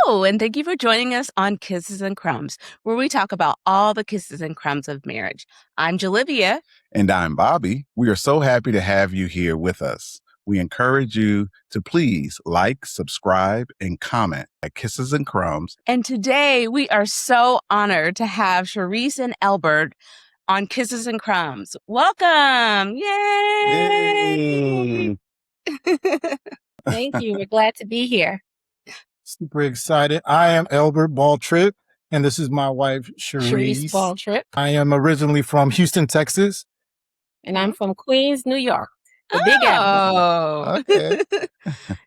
Hello, and thank you for joining us on Kisses and Crumbs, where we talk about all the kisses and crumbs of marriage. I'm Jalivia. And I'm Bobby. We are so happy to have you here with us. We encourage you to please like, subscribe, and comment at Kisses and Crumbs. And today we are so honored to have Shereece and Elbert on Kisses and Crumbs. Welcome! Yay! Thank you. We're glad to be here. Super excited. I am Elbert Balltrip, and this is my wife, Shereece Shereece. Balltrip. I am originally from Houston, Texas. And I'm from Queens, New York. The Big Apple. Oh, Okay.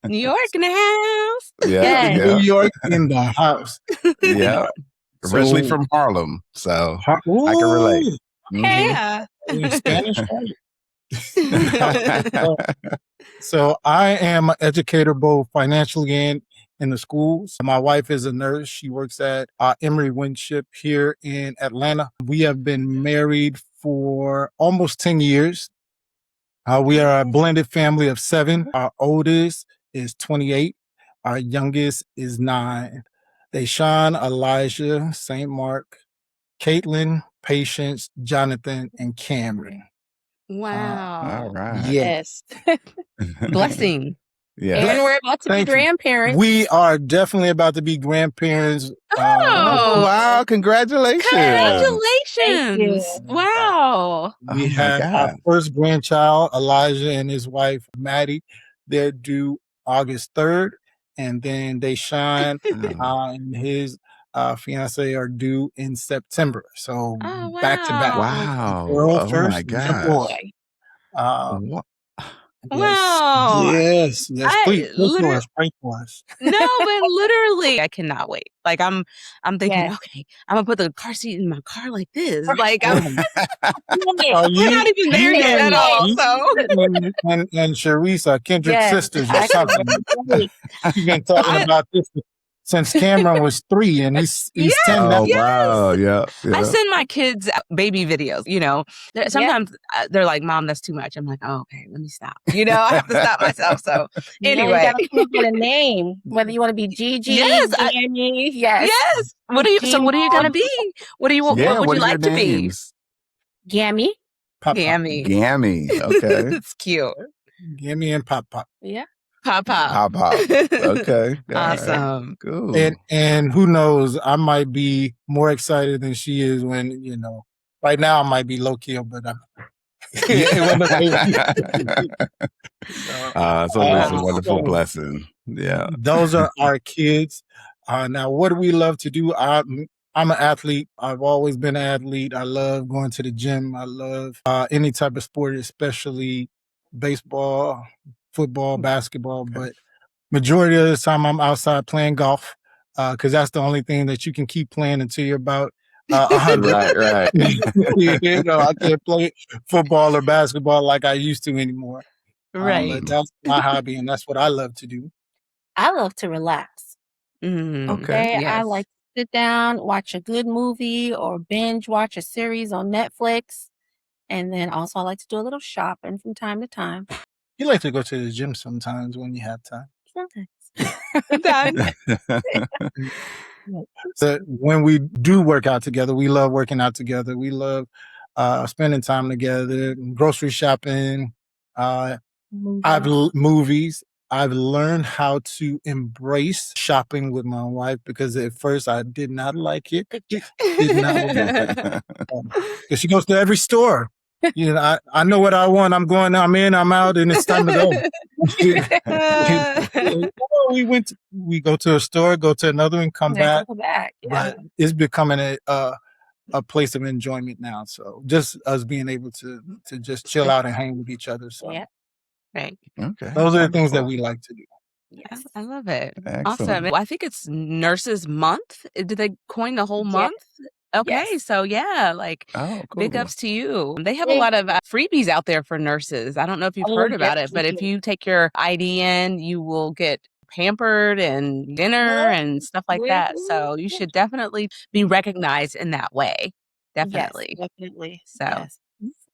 New York in the house. Yeah. New York in the house. Yeah. So- Originally from Harlem, so I can relate. Mhm. Yeah. In Spanish, right? So I am an educator both financially and in the schools. My wife is a nurse. She works at Emory Winship here in Atlanta. We have been married for almost 10 years. We are a blended family of 7. Our oldest is 28. Our youngest is 9. Deshaun, Elijah, St. Mark, Caitlin, Patience, Jonathan, and Cameron. Wow. All right. Yes. Blessing. Yeah. And we're about to be Thank you. grandparents. We are definitely about to be grandparents. Oh. Wow. Congratulations. Congratulations. you. Wow. We Oh my have our God. first grandchild, Elijah, and his wife, Maddie. They're due August 3rd. And then Deshaun and his fiance are due in September. So Oh, back to back. Wow. Girl Oh first, my then gosh. boy. Wha- Wow. Yes. Please pray for us. No, but literally, I cannot wait. Like I'm thinking, Yes. okay, I'm gonna put the car seat in my car like this. Like I'm, Are we're not even there yet at all. So and Shereece are kindred Yes. sisters or something. You've been talking about this since Cameron was 3, and he's 10 now. Oh, wow. Yeah. I send my kids baby videos. Sometimes they're like, "Mom, that's too much." I'm like, "Oh, okay, let me stop." I have to stop myself. So anyway, you gotta get a name, whether you want to be Gigi, Yes, Jamie. Yes. yes. What are you gonna be? What Yeah, would you what are like your to be? names? Gammy. Pop, Gammy. Gammy. Okay. It's cute. Gammy and Pop. Yeah. Pop. Pop. Okay. All right. Awesome. Cool. And who knows, I might be more excited than she is when, right now I might be low key, but I'm So that's a wonderful blessing. Yeah. Those are our kids. Now, what do we love to do? I'm an athlete. I've always been an athlete. I love going to the gym. I love any type of sport, especially baseball, football, basketball. But majority of the time, I'm outside playing golf because that's the only thing that you can keep playing until you're about 100. Right. I can't play football or basketball like I used to anymore. Right. But that's my hobby, and that's what I love to do. I love to relax. Mhm. Okay. I Yes. like to sit down, watch a good movie or binge watch a series on Netflix. And then also I like to do a little shopping from time to time. You like to go to the gym sometimes when you have time. Sometimes. So when we do work out together, we love working out together. We love spending time together, grocery shopping, movies. I've learned how to embrace shopping with my wife because at first I did not like it. Because she goes to every store. I know what I want. I'm going. I'm in. I'm out, and it's time to go. We go to a store, go to another, and come back. Yeah. But it's becoming a place of enjoyment now. So just us being able to just chill out and hang with each other. So Yeah. Right. Okay. those are the things that we like to do. Yes, I love it. Excellent. Awesome. I think it's Nurses Month. Did they coin the whole Yes. month? Okay, Yes. so yeah, Oh, big cool. ups to you. They have a lot of freebies out there for nurses. I don't know if you've heard about it, but if you take your ID in, you will get pampered and dinner and stuff like that. So you should definitely be recognized in that way. Definitely. Yes, definitely. So. Yes.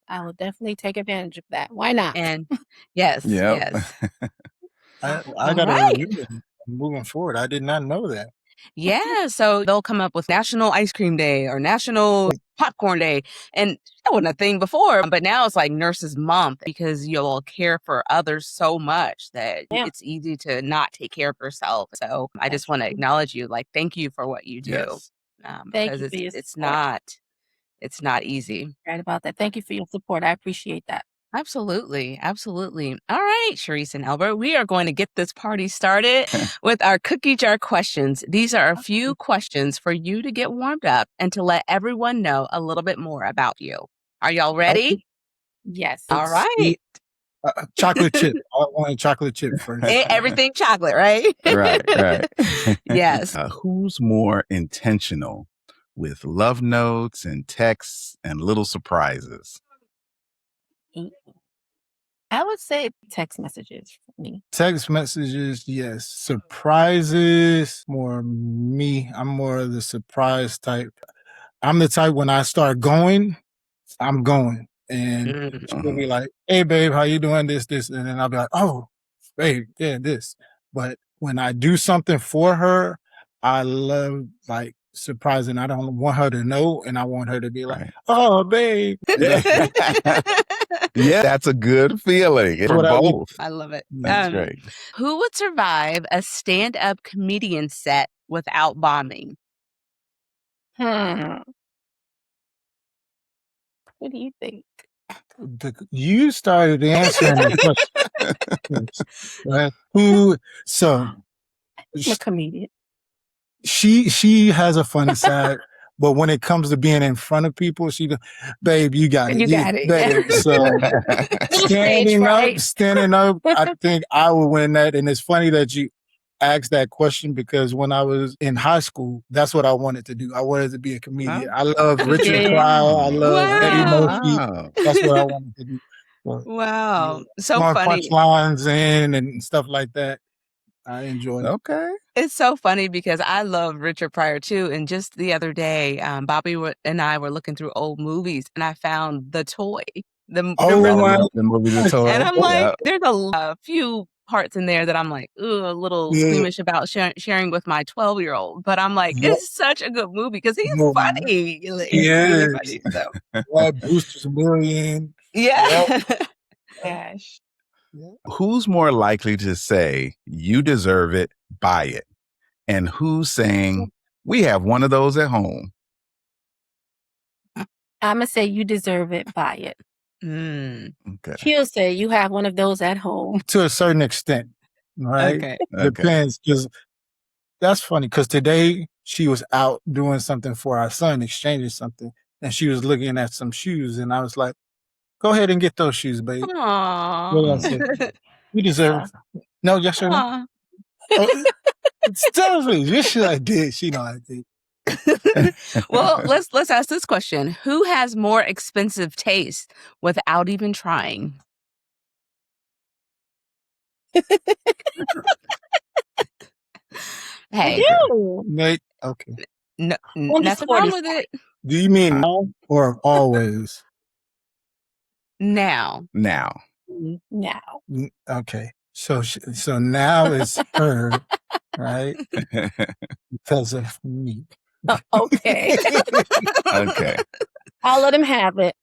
I will definitely take advantage of that. Why not? And yes, Yep. yes. I All got to right. remember moving forward. I did not know that. Yeah, so they'll come up with National Ice Cream Day or National Popcorn Day, and that wasn't a thing before, but now it's like Nurses Month because you'll care for others so much that Yeah. it's easy to not take care of yourself. So I That's just want to true. acknowledge you, like, thank you for what you do, Yes. Thank because you for your it's support. not easy. Right about that. Thank you for your support. I appreciate that. Absolutely. Absolutely. All right, Shereece and Elbert, we are going to get this party started with our cookie jar questions. These are a few questions for you to get warmed up and to let everyone know a little bit more about you. Are y'all ready? Yes. All right. Chocolate chip. I want chocolate chip first. Everything chocolate, right? Right. Yes. Who's more intentional with love notes and texts and little surprises? I would say text messages for me. Text messages, yes. Surprises, more me. I'm more of the surprise type. I'm the type when I start going, I'm going. And she'll be like, hey, babe, how you doing? This. And then I'll be like, oh, babe, yeah, this. But when I do something for her, I love like surprising. I don't want her to know. And I want her to be like, Right. oh, babe. Yeah, that's a good feeling for What I need. both. I love it. That's great. Who would survive a stand-up comedian set without bombing? What do you think? You started answering the question. Right? Who? So I'm a comedian. she has a funny side, but when it comes to being in front of people, babe, you got it. You got it. Babe. So standing up, I think I would win that. And it's funny that you asked that question because when I was in high school, that's what I wanted to do. I wanted to be a comedian. I love Richard Pryor. I love Eddie Murphy. Wow. That's what I wanted to do. So, Wow. So throwing funny. punchlines in and stuff like that. I enjoy it. Okay. It's so funny because I love Richard Pryor too. And just the other day, Bobby and I were looking through old movies, and I found The Toy. The movie The Toy. And I'm like, there's a few parts in there that I'm like, ooh, a little squeamish about sharing with my 12-year-old. But I'm like, it's such a good movie because he's funny. He's really funny. So. Brewster's Million. Yeah. Gosh. Who's more likely to say, you deserve it, buy it? And who's saying, we have one of those at home? I'm going to say you deserve it, buy it. Okay. He'll say you have one of those at home. To a certain extent, right? Okay. Depends, because that's funny, because today she was out doing something for our son, exchanging something, and she was looking at some shoes, and I was like, go ahead and get those shoes, babe. Aww. What did I say? You deserve it. No, yes or no? Tell me. Yes, I did. She know I did. Well, let's ask this question. Who has more expensive taste without even trying? Hey. Nate, okay. No, nothing wrong with it. Do you mean now or always? Now. Now. Okay. So now it's her, right? Because of me. Okay. Okay. I'll let him have it.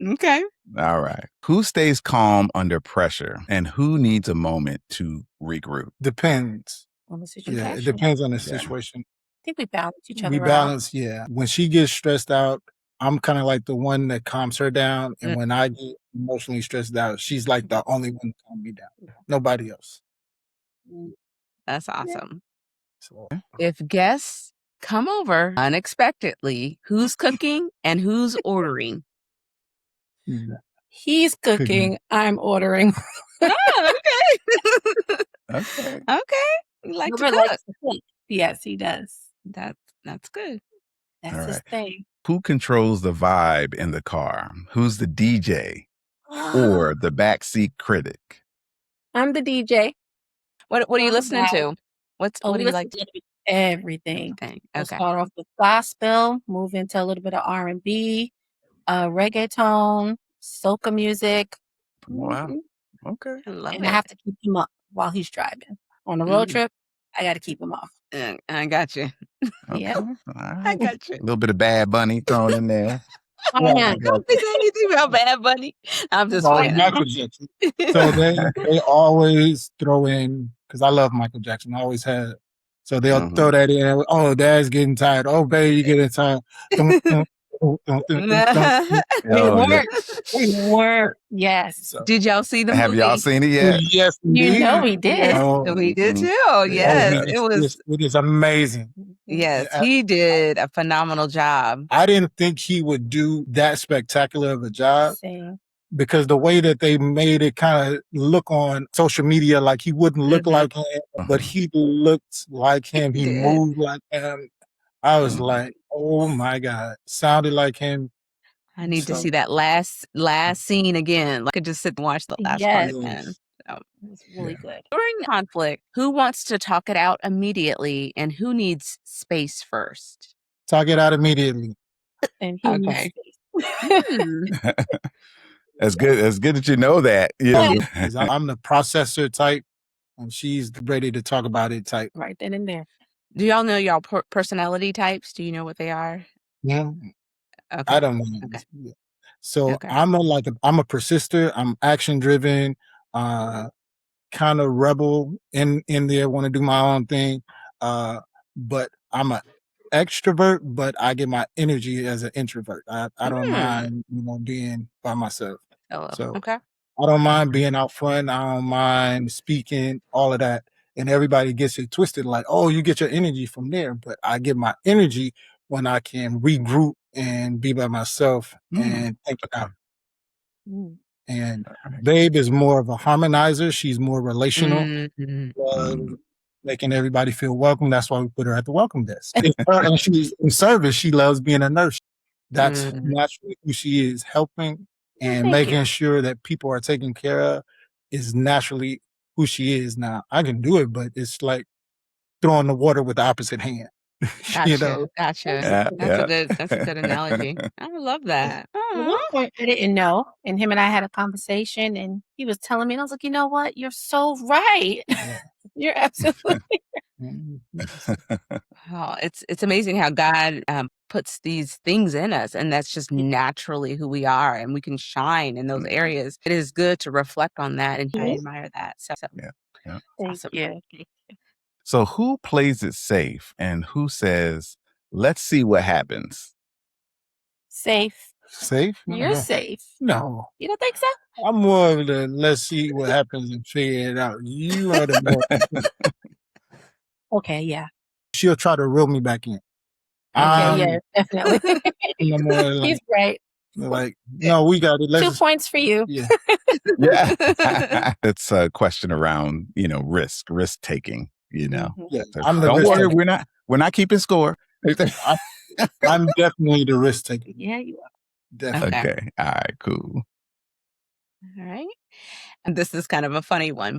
Okay. All right. Who stays calm under pressure and who needs a moment to regroup? Depends. On the situation. Yeah, it depends on the situation. I think we balance each other We balance, yeah. When she gets stressed out, I'm kind of like the one that calms her down. And when I get emotionally stressed out, she's like the only one to calm me down. Nobody else. That's awesome. So, if guests come over unexpectedly, who's cooking and who's ordering? He's cooking. I'm ordering. Oh, okay. Okay. Okay. You like to Robert cook. likes to cook. Yes, he does. That's good. That's All his right. thing. Who controls the vibe in the car? Who's the DJ or the backseat critic? I'm the DJ. What are you listening to? What do you like? Everything. Okay. We'll start off with gospel, move into a little bit of R&B, reggaeton, soca music. Wow. Okay. I love and it. I have to keep him up while he's driving. On the road trip, I got to keep him off. I got you. Okay. Yep. All I right. got you. A little bit of Bad Bunny thrown in there. Oh, yeah. Don't say anything about Bad Bunny. I'm just No, playing. Michael Jackson. So they always throw in, because I love Michael Jackson. I always had. So they'll Mhm. throw that in. Oh, Dad's getting tired. Oh, baby, you getting tired. Dun, dun, dun, dun, dun, dun, dun. We Oh, yeah. weren't. We weren't. Yes. So, Did y'all see the Have y'all movie? seen it yet? yes, You know indeed. we did. Oh, We did Mhm. too. oh, Yes, man, it was. it is amazing. Yes, I, he did a phenomenal job. I didn't think he would do that spectacular of a job, Same. because the way that they made it kind of look on social media like he wouldn't look Mhm. like him, but Mhm. he looked like him. He did. moved like him. I was Mhm. like, oh my God, sounded like him. I need to So, see that last scene again. Like, I could just sit and watch the last part Yes. again. yes. So, It was really good. during conflict, who wants to talk it out immediately, and who needs space first? Talk it out immediately. And he needs Okay. space. Hmm. That's good. That's good that you know that. Yeah. 'Cause I'm the processor type, and she's ready to talk about it type. Right then and there. Do y'all know y'all personality types? Do you know what they are? Yeah, Okay. I don't know. Okay. Yeah. So Okay. I'm a persister. I'm action driven. Kind of rebel in there, want to do my own thing. But I'm a extrovert, but I get my energy as an introvert. I don't mind, being by myself. Hello. So Okay. I don't mind being out front. I don't mind speaking, all of that. And everybody gets it twisted, like, oh, you get your energy from there. But I get my energy when I can regroup and be by myself and think it out. Mm. And Babe is more of a harmonizer. She's more relational, Mhm. making everybody feel welcome. That's why we put her at the welcome desk. And she's in service. She loves being a nurse. That's Mm. naturally who she is, helping and Thank making you. sure that people are taken care of is naturally who she is. Now, I can do it, but it's like throwing the water with the opposite hand. You know? Gotcha. Yeah. Yeah. That's a good analogy. I love that. At one Aw. point, I didn't know, and him and I had a conversation, and he was telling me, and I was like, you know what? You're so right. Yeah. You're absolutely Mhm. Oh, it's amazing how God puts these things in us, and that's just naturally who we are, and we can shine in those areas. It is good to reflect on that, and I Yes. admire that. So Yeah. Yeah. Thank awesome. you. So who plays it safe and who says, let's see what happens? Safe. Safe? You're safe. No. You don't think so? I'm more of the let's see what happens and figure it out. You are the more. Okay, yeah. She'll try to reel me back in. Okay, yeah, definitely. I'm the more He's right. like, no, we got it. 2 points for you. Yeah. Yeah. It's a question around, risk taking, Mhm. Yeah. So I'm the don't risk worry, taker. we're not keeping score. I'm definitely the risk taker. Yeah, you are. Definitely. Okay. Okay. All right, cool. All right. And this is kind of a funny one.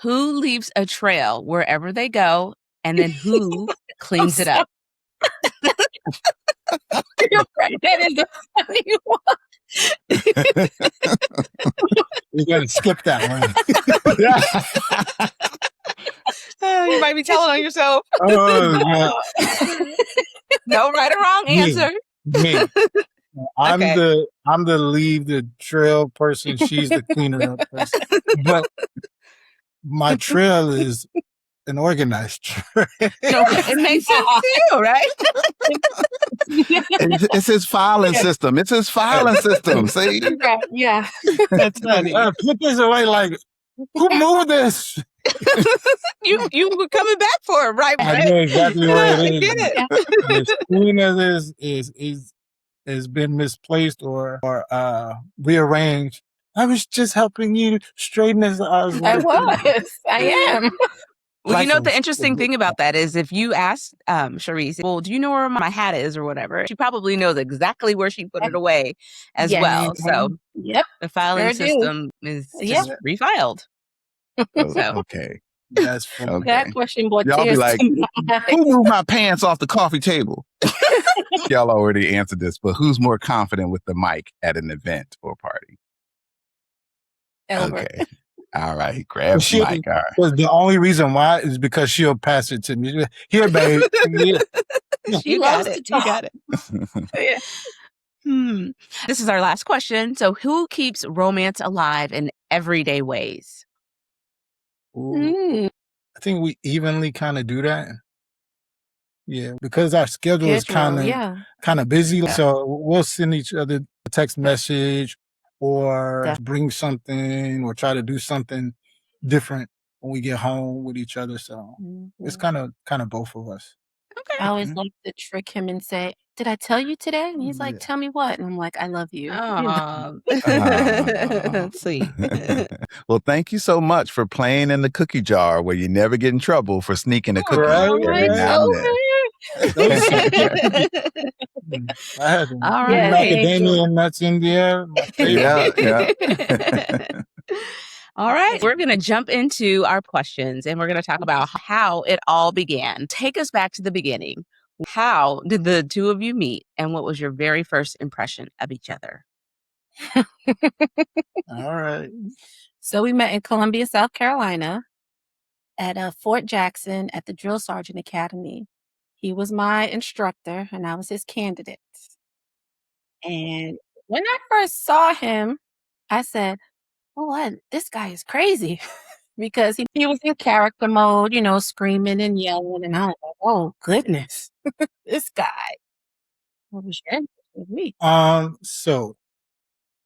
Who leaves a trail wherever they go, and then who cleans it up? You're right. That is the funny one. We gotta skip that one. You might be telling on yourself. Oh, man. No right or wrong Me. answer. Me. I'm Okay. the leave the trail person. She's the cleaner up person. But my trail is an organized trail. It makes sense to you, right? It's his filing system. It's his filing system. See? Right, yeah. That's funny. Put this away. Like, who moved this? You were coming back for it, right? I know exactly where it is. I get it. As soon as is been misplaced or rearranged, I was just helping you straighten this. I was. I am. Well, you know, the License. interesting thing about that is if you ask Shereece, well, do you know where my hat is or whatever? She probably knows exactly where she put it away as Yeah. well. So Yep. the filing Sure do. system is just Yep. refiled. So Okay. That's funny. Okay. That question brought Y'all be tears like, to my eyes. who moved my pants off the coffee table? Y'all already answered this, but who's more confident with the mic at an event or party? Elbert. Okay. All right. He grabs the mic. All right. Because the only reason why is because she'll pass it to me. Here, babe. Yeah. She loves to You talk. got it. Yeah. This is our last question. So, who keeps romance alive in everyday ways? Mm. I think we evenly kind of do that. Yeah, because our schedule is kind of busy. Yeah. So we'll send each other a text message or bring something or try to do something different when we get home with each other. So it's kind of both of us. Okay. I always like to trick him and say, "Did I tell you today?" And he's like, "Tell me what?" And I'm like, "I love you." Oh, that's sweet. Well, thank you so much for playing in the cookie jar where you never get in trouble for sneaking a cookie every now and then. I had All right. macadamia nuts in there. My favorite. Yeah. All right. We're going to jump into our questions and we're going to talk about how it all began. Take us back to the beginning. How did the two of you meet and what was your very first impression of each other? All right. So we met in Columbia, South Carolina at Fort Jackson at the Drill Sergeant Academy. He was my instructor and I was his candidate. And when I first saw him, I said, "Oh, this guy is crazy." Because he was in character mode, screaming and yelling. And I was like, "Oh, goodness, this guy." What was your interest with me? So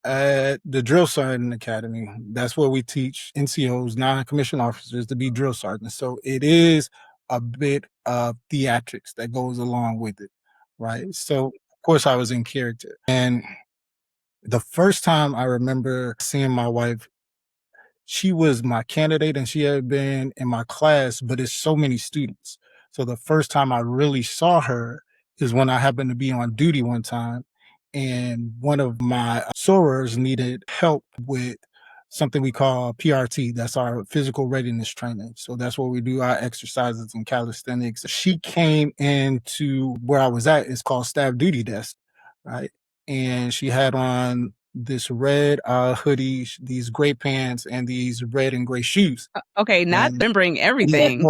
at the Drill Sergeant Academy, that's where we teach NCOs, non-commissioned officers, to be drill sergeants. So it is a bit of theatrics that goes along with it, right? So of course I was in character. And the first time I remember seeing my wife, she was my candidate and she had been in my class, but it's so many students. So the first time I really saw her is when I happened to be on duty one time and one of my sorors needed help with something we call PRT. That's our physical readiness training. So that's where we do our exercises and calisthenics. She came into where I was at. It's called staff duty desk, right? And she had on this red hoodie, these gray pants, and these red and gray shoes. Okay, not remembering everything.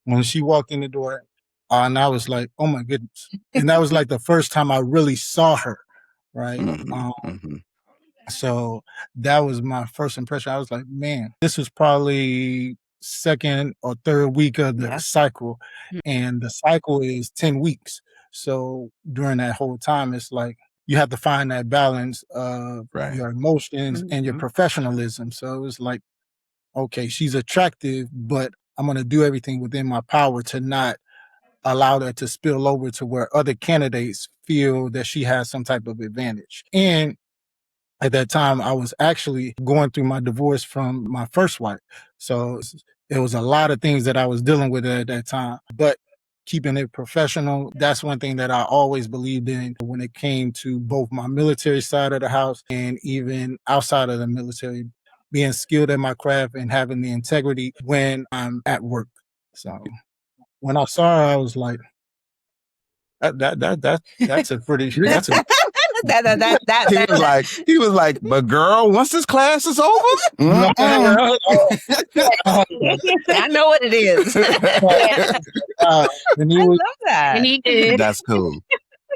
When she walked in the door, and I was like, "Oh my goodness!" And that was like the first time I really saw her, right? So that was my first impression. I was like, "Man, this was probably second or third week of the cycle, and the cycle is 10 weeks. So during that whole time, it's like you have to find that balance of your emotions and your professionalism. So it was like, okay, she's attractive, but I'm going to do everything within my power to not allow that to spill over to where other candidates feel that she has some type of advantage. And at that time, I was actually going through my divorce from my first wife. So it was a lot of things that I was dealing with at that time. But keeping it professional, that's one thing that I always believed in when it came to both my military side of the house and even outside of the military, being skilled at my craft and having the integrity when I'm at work. So when I saw her, I was like, that's a pretty that's a he was like, but girl, once this class is over, I know what it is. I love that. And he did. That's cool.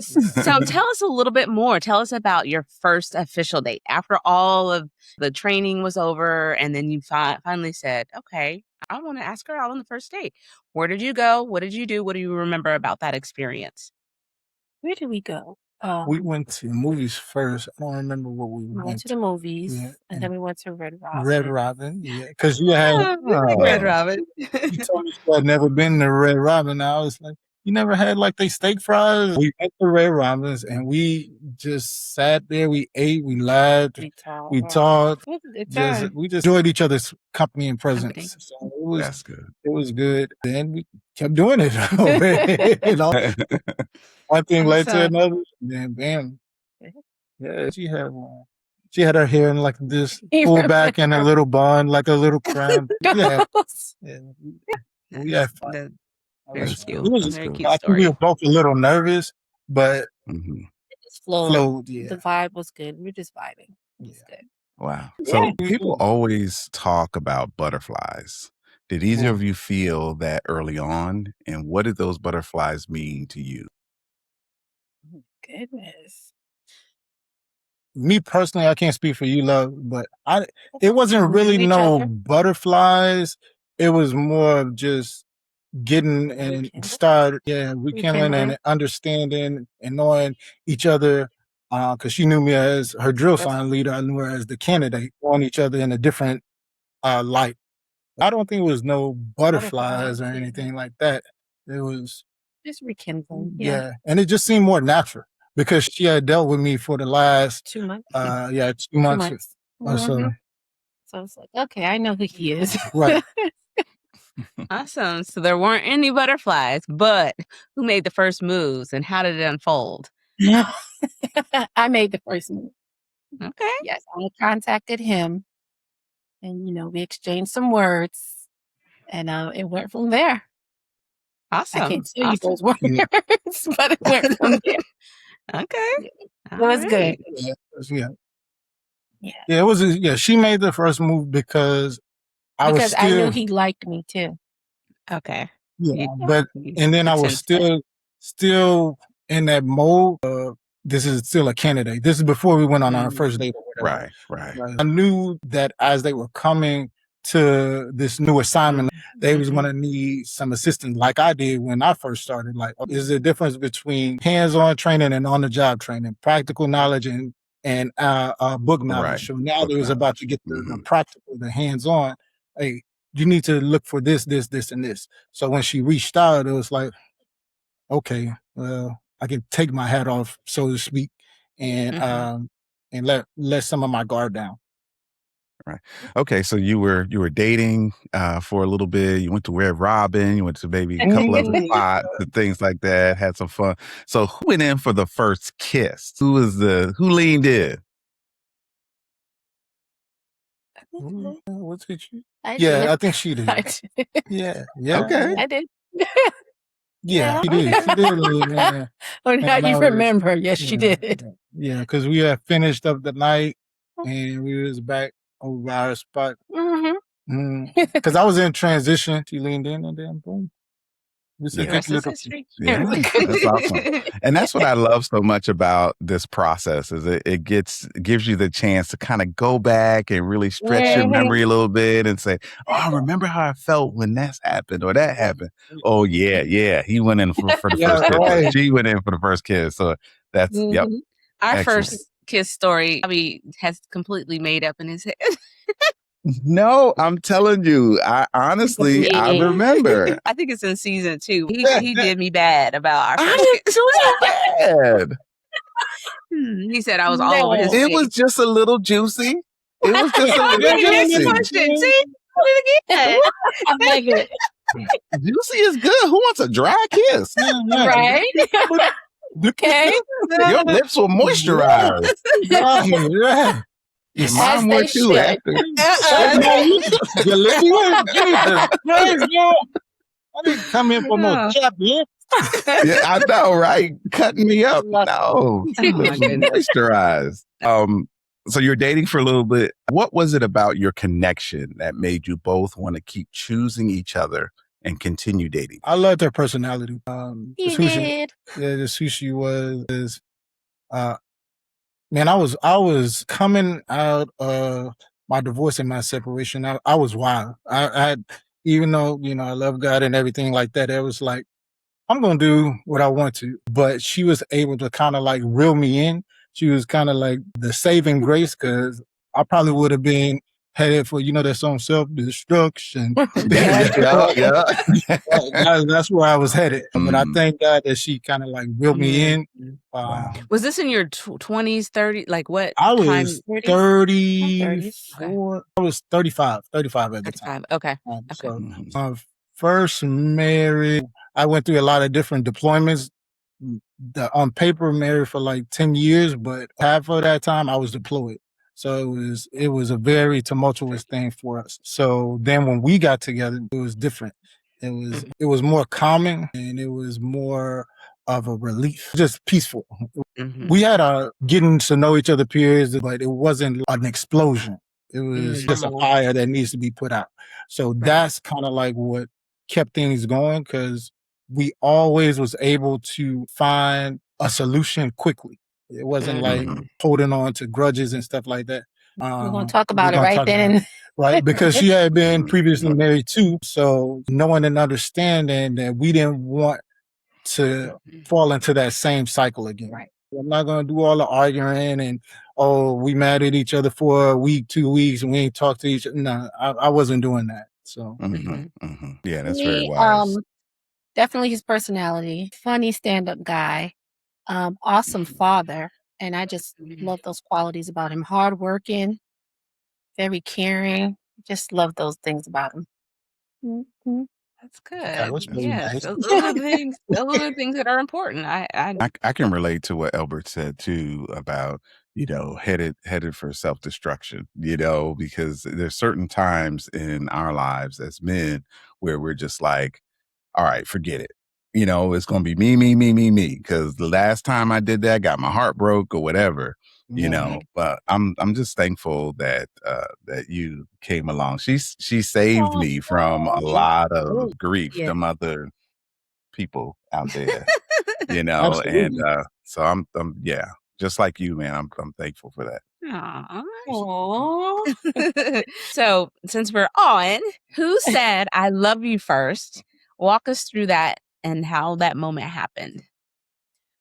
So tell us a little bit more. Tell us about your first official date. After all of the training was over and then you finally said, okay, I want to ask her out on the first date. Where did you go? What did you do? What do you remember about that experience? Where did we go? We went to movies first. I don't remember what we went to the movies, and then we went to Red Robin. Red Robin, yeah, because you had Red Robin. You told me you had never been to Red Robin. I was like, you never had like they steak fries? We went to Red Robin's and we just sat there. We ate, we laughed, we talked. We just enjoyed each other's company and presence. So that's good. It was good. Then we kept doing it. One thing led to another, and then bam. Yeah, she had her hair in like this, pulled back in a little bun, like a little crown. We had fun. Very cute. Very cute I think we were both a little nervous, but it just flowed. Yeah. The vibe was good. We were just vibing. It was good. Wow. Yeah. So people always talk about butterflies. Did either Yeah. of you feel that early on? And what did those butterflies mean to you? Goodness. Me personally, I can't speak for you, love, but it wasn't really Each no other. butterflies. It was more of just getting and rekindling Rekindling. and understanding and knowing each other. Because she knew me as her drill sign leader, I knew her as the candidate, on each other in a different light. I don't think it was no butterflies or anything like that. It was Just rekindling. Yeah. yeah, and it just seemed more natural because she had dealt with me for the last 2 months. 2 2 months months. or so. Mhm. So it's like, okay, I know who he is. Right. Awesome. So there weren't any butterflies, but who made the first moves and how did it unfold? I made the first move. Okay. Yes, I contacted him and, we exchanged some words and it went from there. I Awesome. can't tell you Awesome. those words, but it went from there. Okay. Yeah. It All was good. right. Yeah. Yeah. Yeah, it was she made the first move because I was Because I knew still he liked me too. Okay. yeah, You, but you and then I could was sense that. still in that mode of this is still a candidate. This is before we went on our Mm. first date or whatever. Right. I knew that as they were coming to this new assignment, they was going to need some assistance like I did when I first started. Like, is a difference between hands-on training and on-the-job training, practical knowledge and book knowledge. So now Book they was about knowledge. to get the Mhm. practical, the hands-on. Hey, you need to look for this, this, this, and this. So when she reached out, it was like, okay, well, I can take my hat off, so to speak, and Mhm. and let some of my guard down. Right. Okay. So you were dating for a little bit. You went to Red Robin. You went to maybe a couple other spots and things like that. Had some fun. So who went in for the first kiss? Who leaned in? Was it you? I Yeah, did. I think she did. I did. Yeah, Okay. I did. yeah, she did. She did. Yeah. Oh, now And I you was, remember. Yes, she did. yeah, because we had finished up the night and we was back over by our spot. Because I was in transition. She leaned in and then boom. This is The Yeah. rest is little. history. Yeah, that's awesome. And that's what I love so much about this process is it gives you the chance to kind of go back and really stretch your memory a little bit and say, oh, I remember how I felt when that happened or that happened. Oh yeah. He went in for the Yeah, first kiss. Or right. she went in for the first kiss. So that's yep. Our Excellent. first kiss story, Bobby has completely made up in his head. No, I'm telling you, I honestly I Yeah. remember. I think it's in season 2. He did me bad about our I first didn't kiss. do it bad. He said I was all over his It face. was just a little juicy. It was just a little Next juicy. question. See? Did it again. I like it. Juicy is good. Who wants a dry kiss? Right? Okay. Your lips were moisturized. Yeah. And As mine were they too should. after. Your lips were Jesus. Praise God. I didn't come in for no chap lips. Yeah, I know, right? Cutting me up. Love No. Oh my Lips were goodness. moisturized. So you're dating for a little bit. What was it about your connection that made you both want to keep choosing each other and continue dating? I loved her personality. He Just who did. just who she was. Man, I was coming out of my divorce and my separation. I was wild. I even though I love God and everything like that. It was like I'm gonna do what I want to. But she was able to kind of like reel me in. She was kind of like the saving grace because I probably would have been headed for that song self destruction. Yeah. That's where I was headed. But I thank God that she kind of like reeled me in. Wow. Was this in your 20s, 30s? Like what I time? was 30s. 34. I was 35 at the time. 35. Okay. So first married, I went through a lot of different deployments. On paper, married for like 10 years, but half of that time I was deployed. So it was a very tumultuous thing for us. So then when we got together, it was different. It was more calming and it was more of a relief, just peaceful. Mhm. We had our getting to know each other periods, but it wasn't an explosion. It was just a Mhm. fire that needs to be put out. So Right. that's kind of like what kept things going, because we always was able to find a solution quickly. It wasn't like Mhm. holding on to grudges and stuff like that. We're going to talk We're about it gonna right talk then. about it, right? Because she had been Mhm. previously married too, so knowing and understanding that we didn't want to Mhm. fall into that same cycle again. Right. I'm not gonna do all the arguing and we mad at each other for a week, 2 weeks, and we ain't talk to each other. No, I wasn't doing that. So Mhm. Mhm. Yeah, that's very Me, wise. definitely his personality. Funny stand-up guy. Awesome father. And I just Mhm. love those qualities about him. Hardworking, very caring. Just love those things about him. Mhm. That's that good. was really Yes, nice. those are the things. Those are the things that are important. I can relate to what Elbert said too about, headed for self-destruction, because there's certain times in our lives as men where we're just like, all right, forget it. It's going to be me, me, me, me, me. Because the last time I did that, I got my heart broke or whatever. Mhm. But I'm just thankful that you came along. She saved Oh, me from a lot of grief. yeah. Them other people out there, and Absolutely. so I'm yeah, just like you, man. I'm thankful for that. Aw. Aw. So, since we're on, who said "I love you" first? Walk us through that and how that moment happened.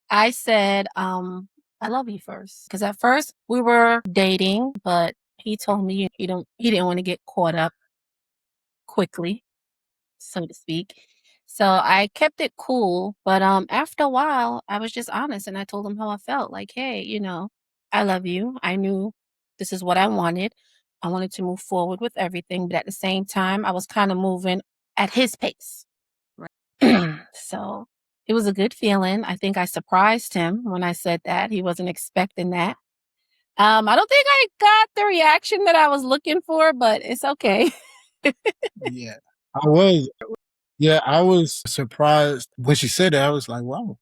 I said, I love you first. Because at first we were dating, but he told me he didn't want to get caught up quickly, so to speak. So I kept it cool, but after a while I was just honest and I told him how I felt. Like, hey, I love you. I knew this is what I wanted. I wanted to move forward with everything, but at the same time I was kind of moving at his pace. So it was a good feeling. I think I surprised him when I said that. He wasn't expecting that. I don't think I got the reaction that I was looking for, but it's okay. Yeah. I was. Yeah, I was surprised when she said that. I was like, wow.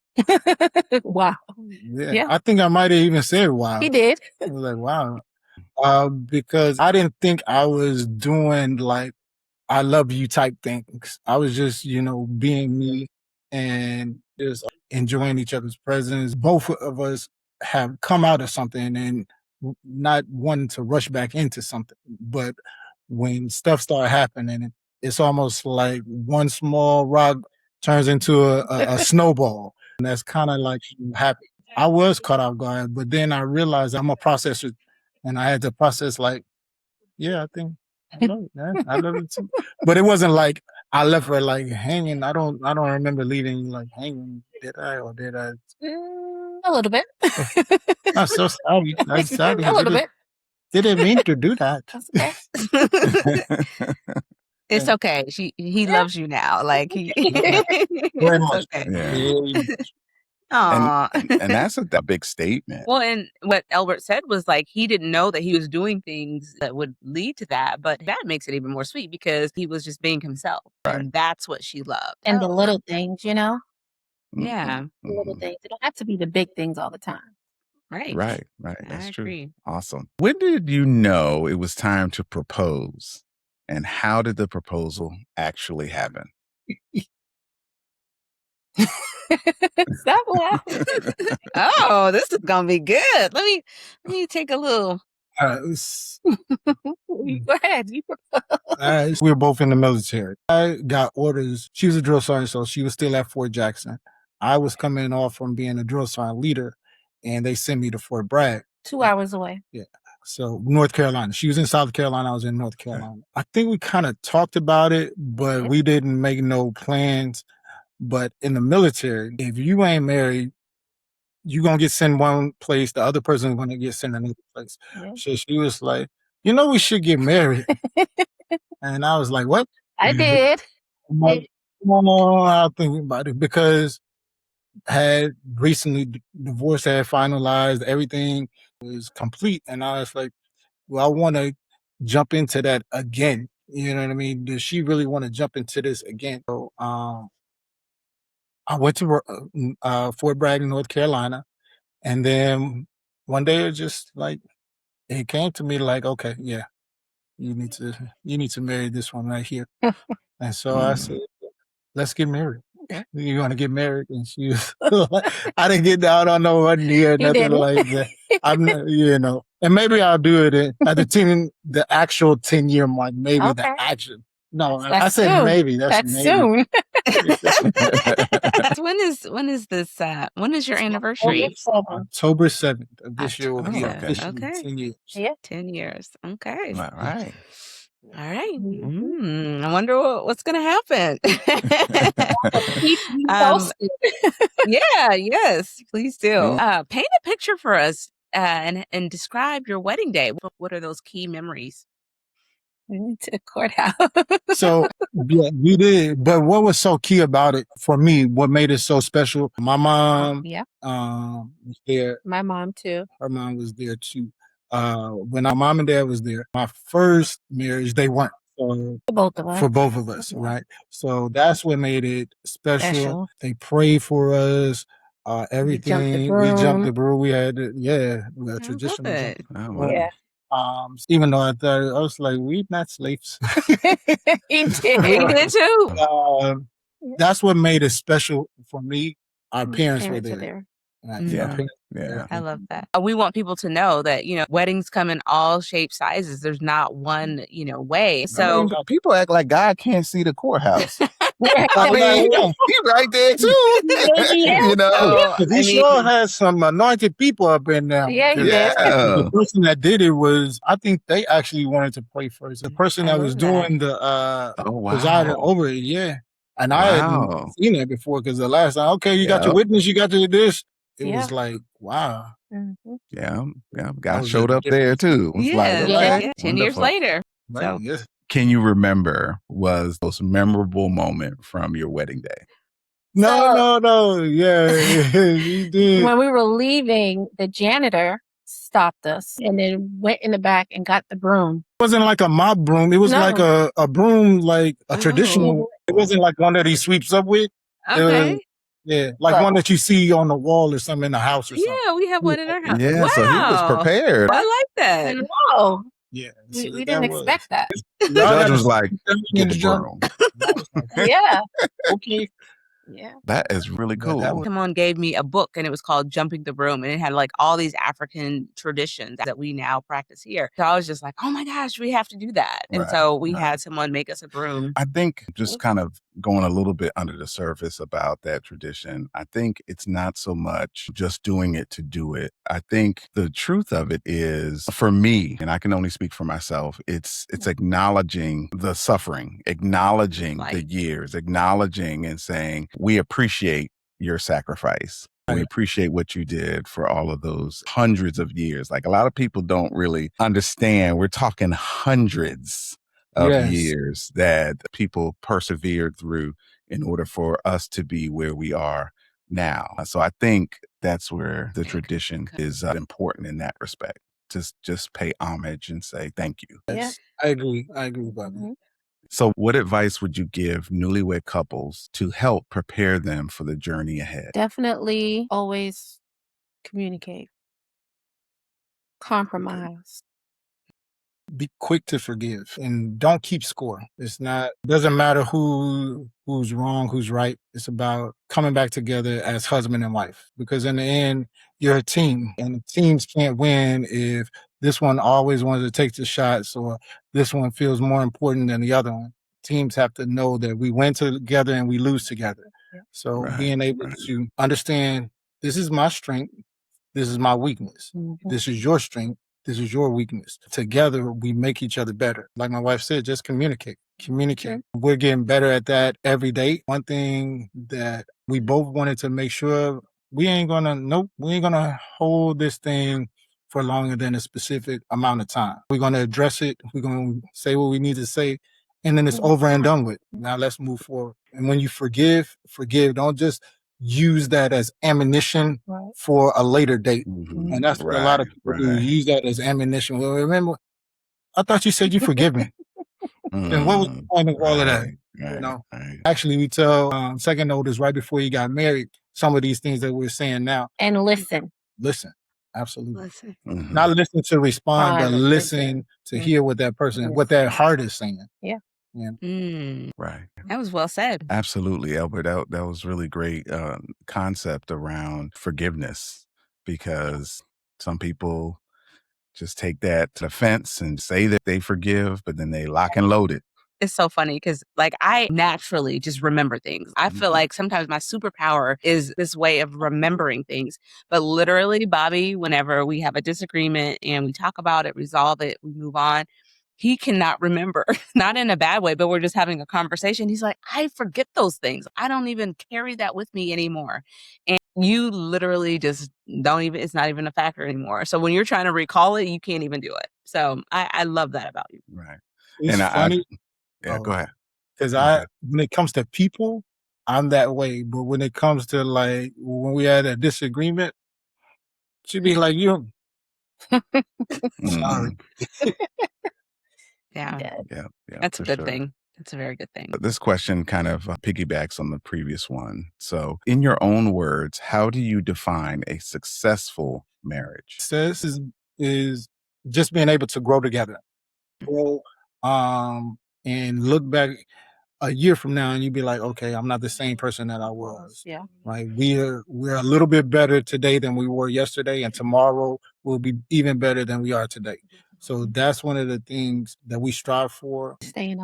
Wow. Yeah. Yeah, I think I might have even said he wow. did. I was like, wow. Because I didn't think I was doing like I love you type things. I was just, being me and just enjoying each other's presence. Both of us have come out of something and not wanting to rush back into something. But when stuff started happening, it's almost like one small rock turns into a snowball. And that's kind of like happened. I was caught off guard, but then I realized I'm a processor and I had to process like, yeah, I think I love it, man. I love it too. But it wasn't like I left her like hanging. I don't remember leaving you like hanging. Did I or did I? A little bit. I'm so sorry. I'm sorry. A little bit. Didn't mean to do that. That's okay. It's okay. He Yeah. loves you now. Like he Yeah, very it's much. okay. Yeah, Very much. and Aw. and that's a big statement. Well, and what Albert said was like he didn't know that he was doing things that would lead to that, but that makes it even more sweet because he was just being himself, Right. and that's what she loved. And the Oh, little things, yeah, the little Mhm. things. It don't have to be the big things all the time. right. Right, right. I That's true. agree. Awesome. When did you know it was time to propose? And how did the proposal actually happen? Stop laughing. Oh, this is gonna be good. Let me take a little. It's- Go ahead. we were both in the military. I got orders. She was a drill sergeant, so she was still at Fort Jackson. I was coming off from being a drill sergeant leader, and they sent me to Fort Bragg. 2 hours away. Yeah. So North Carolina. She was in South Carolina. I was in North Okay. Carolina. I think we kind of talked about it, but we didn't make no plans. But in the military, if you ain't married, you gonna get sent one place, the other person gonna get sent another place. Yeah. So she was like, we should get married. And I was like, what? I did. I'm like, no, I'll think about it because had recently divorce had finalized, everything was complete. And I was like, well, I want to jump into that again. You know what I mean? Does she really want to jump into this again? So I went to Fort Bragg, North Carolina, and then one day it just like it came to me like, okay, yeah, you need to marry this one right here. And so I said, let's get married. You want to get married? And she was I didn't get down on no one knee or nothing like that. I'm not, and maybe I'll do it at the actual 10-year mark, maybe the action. No, I said soon. Maybe. That's maybe. Soon. When is this? When is your anniversary? October 7th of this year will be officially 10 years. Yeah. 10 years. Okay. All right. All right. I wonder what's going to happen. Yeah, yes, please do. Paint a picture for us and describe your wedding day. What are those key memories? We went to the courthouse. So, yeah, we did. But what was so key about it for me, what made it so special, my mom was there. My mom, too. Her mom was there, too. When our mom and dad was there, my first marriage, they weren't. For both of us, right? So that's what made it special. They prayed for us. Everything. We jumped the broom. We had traditional jump. Oh, wow. Yeah. Even though I was like, we're not slaves. He did. He did too. That's what made it special for me. Our parents were there. I love that. We want people to know that, weddings come in all shapes, sizes. There's not one, way. So people act like God can't see the courthouse. I mean, he's right there too. He sure has some anointed people up in there. Yeah, the person that did it was, I think they actually wanted to pray first. The person that was doing the presiding over it, and I hadn't seen that before because the last time, you got your witness, you got to this. It was like, wow. Yeah. God showed up there too. It was like, 10 years later. Right. So. Can you remember was the most memorable moment from your wedding day? No. Yeah, you did. When we were leaving, the janitor stopped us and then went in the back and got the broom. It wasn't like a mop broom. It was like a broom, like a traditional. It wasn't like one that he sweeps up with. Okay. Like one that you see on the wall or something in the house or something. Yeah, we have one in our house. Yeah, wow. So he was prepared. I like that. Wow. Yeah. We didn't expect that. The judge was like, get the broom. Yeah. Okay. Yeah. That is really cool. Someone gave me a book and it was called Jumping the Broom, and it had like all these African traditions that we now practice here. So I was just like, oh my gosh, we have to do that. And so we had someone make us a broom. I think just kind of going a little bit under the surface about that tradition, I think it's not so much just doing it to do it. I think the truth of it is, for me, and I can only speak for myself, it's acknowledging the suffering, acknowledging the years, acknowledging and saying, we appreciate your sacrifice. We appreciate what you did for all of those hundreds of years. Like, a lot of people don't really understand. We're talking hundreds of years that people persevered through in order for us to be where we are now. So I think that's where the tradition is important in that respect. Just pay homage and say thank you. Yeah. I agree, Bobby. So what advice would you give newlywed couples to help prepare them for the journey ahead? Definitely always communicate. Compromise. Be quick to forgive and don't keep score. Doesn't matter who's wrong, who's right. It's about coming back together as husband and wife, because in the end, you're a team, and teams can't win if this one always wants to take the shots or this one feels more important than the other one. Teams have to know that we win together and we lose together. So being able to understand, this is my strength, this is my weakness, this is your strength, this is your weakness. Together, we make each other better. Like my wife said, just communicate. We're getting better at that every day. One thing that we both wanted to make sure, we ain't gonna hold this thing for longer than a specific amount of time. We're gonna address it. We're gonna say what we need to say, and then it's over and done with. Now let's move forward. And when you forgive. Don't just use that as ammunition for a later date. And that's what a lot of people do. Use that as ammunition. Well, remember, I thought you said you forgive me. Then what was the point of all of that? Right, You right, know, right. actually, we tell second oldest right before he got married some of these things that we're saying now. And listen. Listen, absolutely. Listen. Not listen to respond, but listen to Mhm. hear what that person, what their heart is saying. Yeah. Yeah. Right. That was well said. Absolutely, Albert. That was really great concept around forgiveness, because some people just take that offense and say that they forgive, but then they lock and load it. It's so funny because, like, I naturally just remember things. I feel like sometimes my superpower is this way of remembering things. But literally, Bobby, whenever we have a disagreement and we talk about it, resolve it, we move on, he cannot remember. Not in a bad way, but we're just having a conversation. He's like, I forget those things. I don't even carry that with me anymore. And you literally just don't even, it's not even a factor anymore. So when you're trying to recall it, you can't even do it. So I love that about you. Right. It's And funny. Yeah, go ahead. Because Okay. when it comes to people, I'm that way. But when it comes to like when we had a disagreement, she'd be like, "You, sorry." Yeah. Yeah, That's a for good sure. thing. That's a very good thing. But this question kind of piggybacks on the previous one. So, in your own words, how do you define a successful marriage? Success is just being able to grow together, grow, and look back a year from now, and you'd be like, "Okay, I'm not the same person that I was." Yeah. Like we're a little bit better today than we were yesterday, and tomorrow will be even better than we are today. So that's one of the things that we strive for. Staying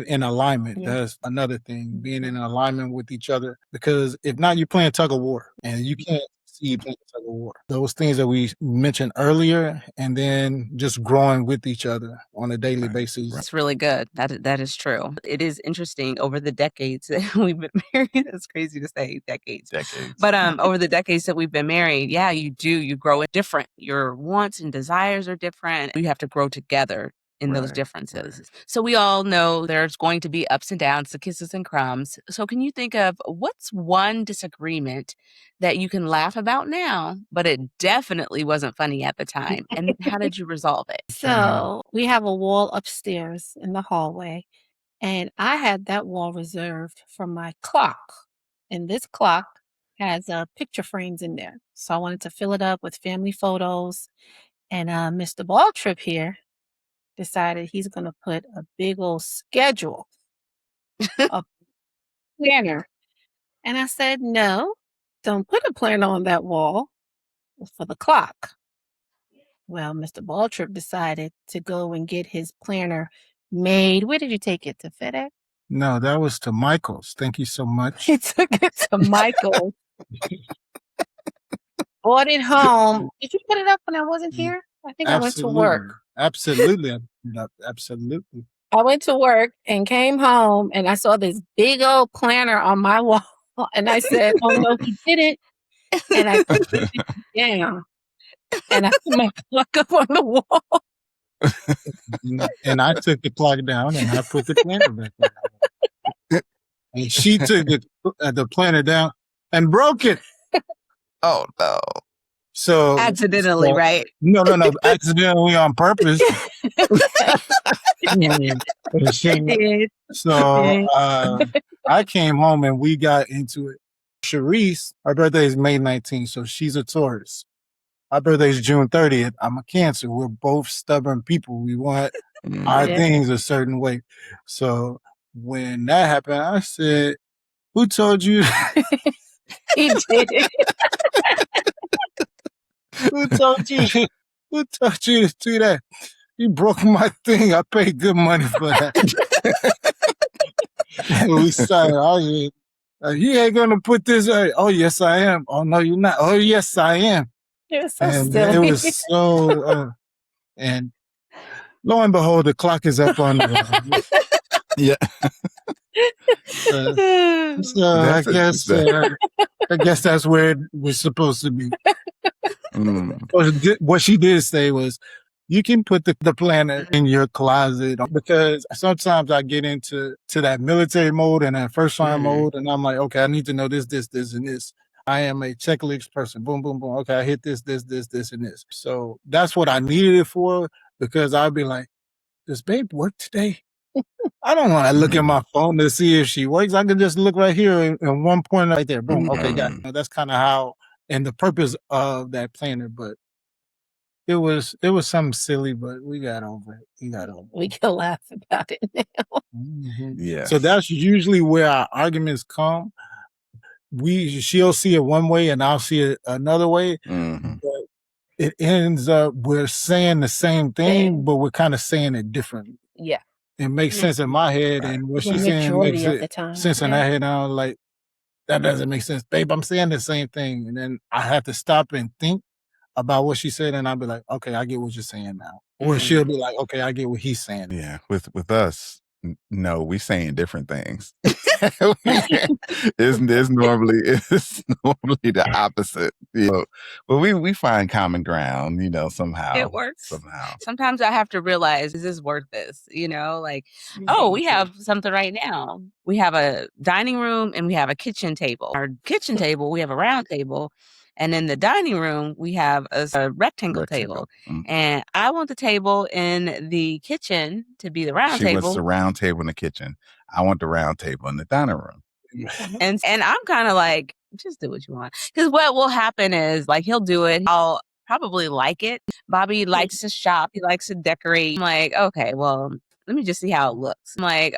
in alignment. Yeah. That's another thing. Being in alignment with each other. Because if not, you're playing tug of war, and you can't see playing tug of war. Those things that we mentioned earlier, and then just growing with each other on a daily basis. That's really good. That is true. It is interesting over the decades that we've been married. It's crazy to say decades. But over the decades that we've been married, yeah, you grow it different. Your wants and desires are different. You have to grow together in those differences. So we all know there's going to be ups and downs, the kisses and crumbs. So can you think of what's one disagreement that you can laugh about now, but it definitely wasn't funny at the time? And how did you resolve it? So we have a wall upstairs in the hallway, and I had that wall reserved for my clock. And this clock has picture frames in there. So I wanted to fill it up with family photos. And Mr. Balltrip here decided he's going to put a big old schedule, a planner. And I said, no, don't put a planner on that wall. It's for the clock. Well, Mr. Balltrip decided to go and get his planner made. Where did you take it? To FedEx? No, that was to Michael's. Thank you so much. He took it to Michael's. Brought it home. Did you put it up when I wasn't here? I think I went to work. Absolutely. Absolutely. I went to work and came home, and I saw this big old planner on my wall. And I said, oh, no, he didn't. And I put it down. And I put my clock up on the wall. And I took the clock down, and I put the planner back down. And she took the planner down and broke it. Oh, no. So accidentally, right? No, accidentally on purpose. So I came home and we got into it. Shereece, our birthday is May 19th, so she's a Taurus. Our birthday is June 30th. I'm a Cancer. We're both stubborn people. We want our things a certain way. So when that happened, I said, who told you? He did. Who told you? Who told you to do that? You broke my thing. I paid good money for that. And we started arguing. You ain't gonna put this. Oh yes, I am. Oh no, you're not. Oh yes, I am. It was so And silly. it was so. And lo and behold, the clock is up on the. Yeah. So I guess that's where it was supposed to be. What she did say was, you can put the planner in your closet, because sometimes I get into that military mode and that first line mode, and I'm like, okay, I need to know this, and this. I am a checklist person. Boom, boom, boom. Okay, I hit this, and this. So that's what I needed it for, because I'd be like, does babe work today? I don't want to look at my phone to see if she works. I can just look right here and one point right there. Boom. Okay, got it. That's kind of how, and the purpose of that planner. But it was something silly, but we got over it. We can laugh about it now. Yeah. So that's usually where our arguments come. She'll see it one way and I'll see it another way. But it ends up we're saying the same thing, but we're kind of saying it differently. Yeah. It makes sense in my head, and what The she's saying makes majority of the time. sense in her head. And I'm like, that doesn't make sense, babe. I'm saying the same thing, and then I have to stop and think about what she said, and I'll be like, okay, I get what you're saying now. Or she'll be like, okay, I get what he's saying. Yeah, with us, no, we saying different things. It's normally the opposite, but we find common ground, somehow. It works. Somehow. Sometimes I have to realize, is this worth this? Like, oh, we have something right now. We have a dining room and we have a kitchen table. Our kitchen table, we have a round table. And in the dining room, we have a rectangle table. And I want the table in the kitchen to be the round table. She wants the round table in the kitchen. I want the round table in the dining room. And I'm kind of like, just do what you want. Because what will happen is, like, he'll do it. I'll probably like it. Bobby likes to shop. He likes to decorate. I'm like, okay, well, let me just see how it looks. I'm like,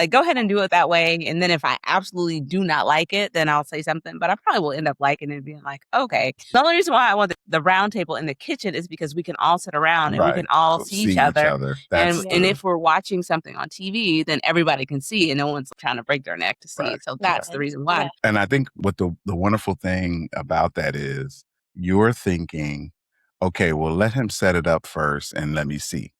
go ahead and do it that way. And then if I absolutely do not like it, then I'll say something. But I probably will end up liking it and being like, okay. The only reason why I want the round table in the kitchen is because we can all sit around and we can all see each other. And if we're watching something on TV, then everybody can see and no one's trying to break their neck to see it. So that's the reason why. And I think what the wonderful thing about that is you're thinking, okay, well, let him set it up first and let me see.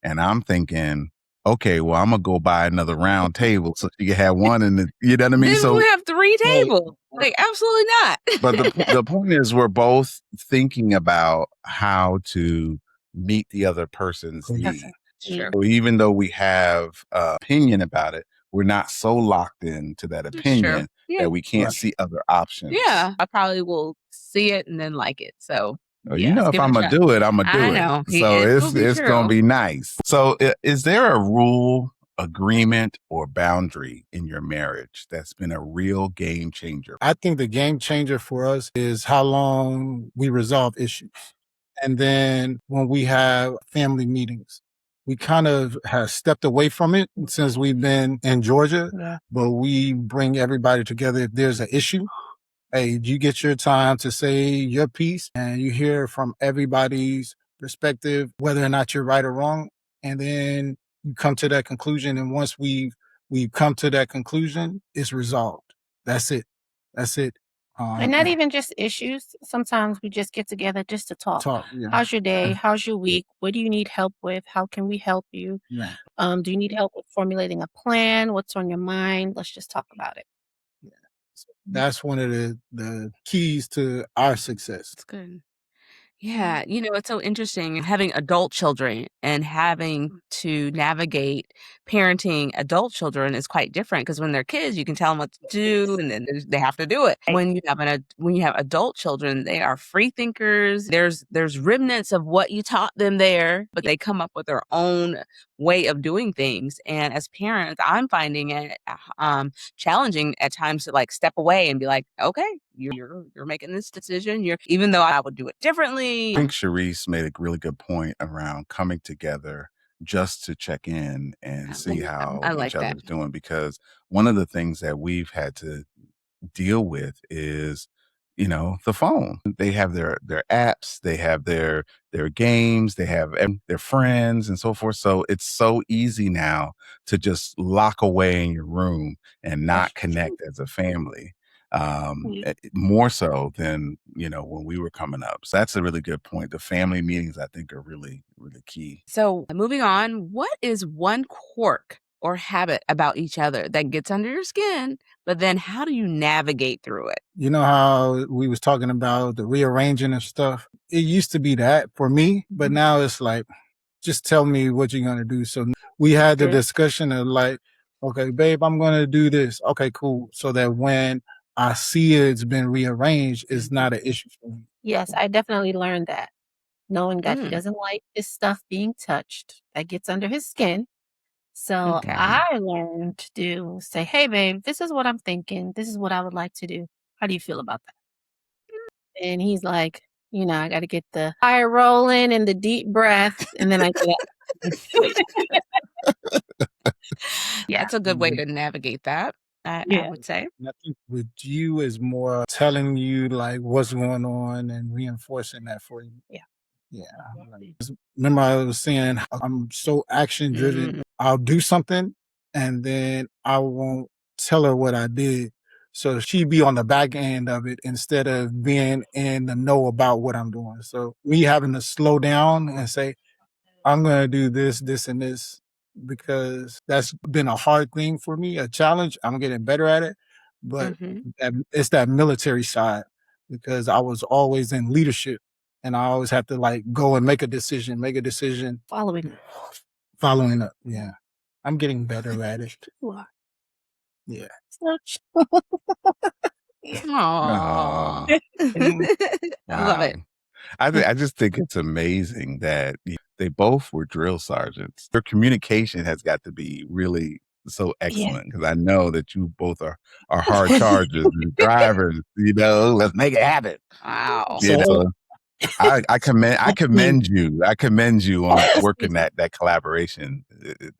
And I'm thinking, okay, well, I'm gonna go buy another round table so you can have one in the, you know what I mean? Then So we have 3 tables. Like, absolutely not. But the point is, we're both thinking about how to meet the other person's need. Sure. So even though we have opinion about it, we're not so locked into that opinion that we can't see other options. Yeah, I probably will see it and then like it. So if I'm gonna do it, I'm gonna do it. I know. So it's gonna be nice. So is there a rule, agreement, or boundary in your marriage that's been a real game changer? I think the game changer for us is how long we resolve issues. And then when we have family meetings, we kind of have stepped away from it since we've been in Georgia, but we bring everybody together if there's an issue. Hey, you get your time to say your piece and you hear from everybody's perspective, whether or not you're right or wrong. And then you come to that conclusion. And once we've come to that conclusion, it's resolved. That's it. And not even just issues. Sometimes we just get together just to talk. How's your day? How's your week? What do you need help with? How can we help you? Do you need help with formulating a plan? What's on your mind? Let's just talk about it. That's one of the keys to our success. That's good. Yeah, it's so interesting having adult children and having to navigate parenting adult children is quite different because when they're kids, you can tell them what to do and then they have to do it. When you have adult children, they are free thinkers. There's remnants of what you taught them there, but they come up with their own way of doing things. And as parents, I'm finding it challenging at times to like step away and be like, okay, you're making this decision. Even though I would do it differently. I think Shereece made a really good point around coming together just to check in and see how each other's doing. Because one of the things that we've had to deal with is, the phone. They have their apps, they have their games, they have their friends and so forth. So it's so easy now to just lock away in your room and not connect as a family. More so than when we were coming up. So that's a really good point. The family meetings, I think, are really, really key. So moving on, what is one quirk or habit about each other that gets under your skin, but then how do you navigate through it? You know how we was talking about the rearranging and stuff? It used to be that for me, but now it's like, just tell me what you're going to do. So we had the discussion of like, okay, babe, I'm going to do this. Okay, cool. So that when I see it's been rearranged, it's not an issue for me. Yes, I definitely learned that. Knowing that he doesn't like his stuff being touched, that gets under his skin. So Okay. I learned to say, "Hey, babe, this is what I'm thinking. This is what I would like to do. How do you feel about that?" And he's like, I got to get the fire rolling and the deep breaths, and then I get Yeah. That's a good way to navigate that, I Yeah. would say. And I think with you is more telling you like what's going on and reinforcing that for you. Yeah. Yeah. Remember I was saying I'm so action driven. Mm. I'll do something and then I won't tell her what I did. So she be on the back end of it instead of being in the know about what I'm doing. So me having to slow down and say, I'm going to do this, this, and this because that's been a hard thing for me, a challenge. I'm getting better at it, but Mhm. it's that military side because I was always in leadership and I always have to like go and make a decision, Following up. following up. Yeah. I'm getting better at it. You are. Yeah. Such. Aw. Mhm. I love Wow. it. I just think it's amazing that they both were drill sergeants. Their communication has got to be really so Yeah. excellent because I know that you both are hard chargers and drivers. Let's make it happen. Wow. Yeah, So so I think commend you. I commend you on working that collaboration.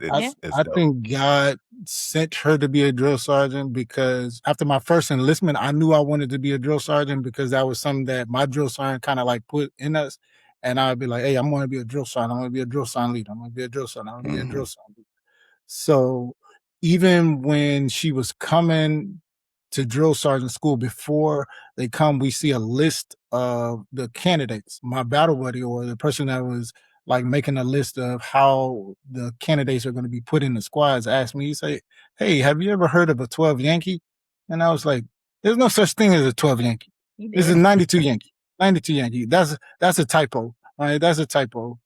Yeah. It's I dope. think God sent her to be a drill sergeant because after my first enlistment, I knew I wanted to be a drill sergeant because that was something that my drill sergeant kind of like put in us. And I'd be like, hey, I'm going to be a drill sergeant. I'm going to be a drill sergeant leader. I'm going to be a drill sergeant. I'm going to be a drill Mhm. sergeant leader. So even when she was coming to drill sergeant school, before they come, we see a list of the candidates. My battle buddy or the person that was like making a list of how the candidates are going to be put in the squads asked me, he say, hey, have you ever heard of a 12 Yankee? And I was like, there's no such thing as a 12 Yankee. You This is did. 92 Yankee. 92 Yankee. That's a typo. All right, that's a typo.